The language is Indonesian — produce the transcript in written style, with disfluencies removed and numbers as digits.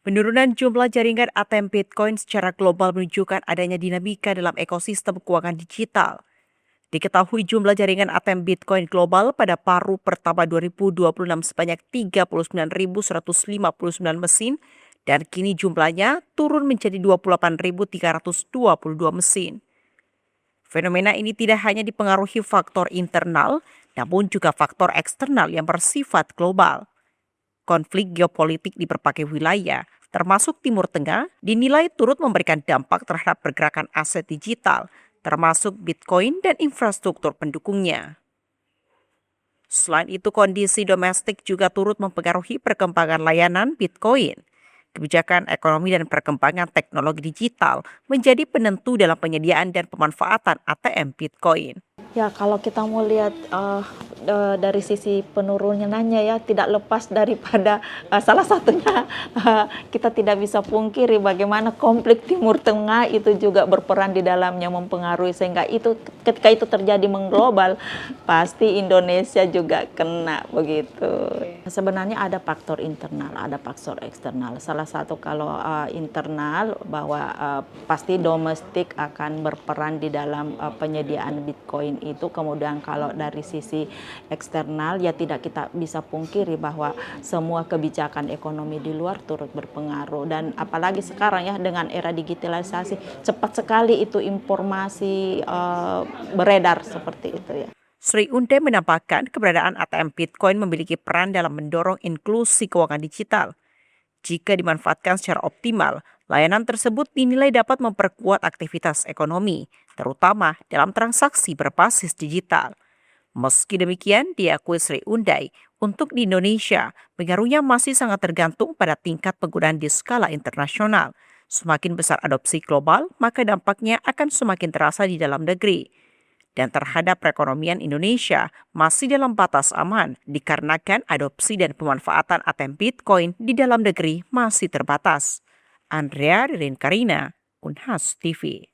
Penurunan jumlah jaringan ATM Bitcoin secara global menunjukkan adanya dinamika dalam ekosistem keuangan digital. Diketahui jumlah jaringan ATM Bitcoin global pada paruh pertama 2026 sebanyak 39.159 mesin dan kini jumlahnya turun menjadi 28.322 mesin. Fenomena ini tidak hanya dipengaruhi faktor internal, namun juga faktor eksternal yang bersifat global. Konflik geopolitik di berbagai wilayah, termasuk Timur Tengah, dinilai turut memberikan dampak terhadap pergerakan aset digital, termasuk Bitcoin dan infrastruktur pendukungnya. Selain itu, kondisi domestik juga turut mempengaruhi perkembangan layanan Bitcoin. Kebijakan ekonomi dan perkembangan teknologi digital menjadi penentu dalam penyediaan dan pemanfaatan ATM Bitcoin. Ya, kalau kita mau lihat dari sisi penurunannya ya, tidak lepas daripada salah satunya kita tidak bisa pungkiri bagaimana konflik Timur Tengah itu juga berperan di dalamnya mempengaruhi, sehingga itu ketika itu terjadi mengglobal pasti Indonesia juga kena begitu. Sebenarnya ada faktor internal, ada faktor eksternal. Salah satu kalau internal bahwa pasti domestik akan berperan di dalam penyediaan Bitcoin itu. Kemudian kalau dari sisi eksternal ya tidak kita bisa pungkiri bahwa semua kebijakan ekonomi di luar turut berpengaruh, dan apalagi sekarang ya dengan era digitalisasi cepat sekali itu informasi beredar seperti itu ya. Sri Unde menambahkan keberadaan ATM Bitcoin memiliki peran dalam mendorong inklusi keuangan digital. Jika dimanfaatkan secara optimal, layanan tersebut dinilai dapat memperkuat aktivitas ekonomi, terutama dalam transaksi berbasis digital. Meski demikian, diakui Sri Undai, untuk di Indonesia, pengaruhnya masih sangat tergantung pada tingkat penggunaan di skala internasional. Semakin besar adopsi global, maka dampaknya akan semakin terasa di dalam negeri. Dan terhadap perekonomian Indonesia masih dalam batas aman dikarenakan adopsi dan pemanfaatan ATM Bitcoin di dalam negeri masih terbatas. Andrea Ririn Karina, Unhas TV.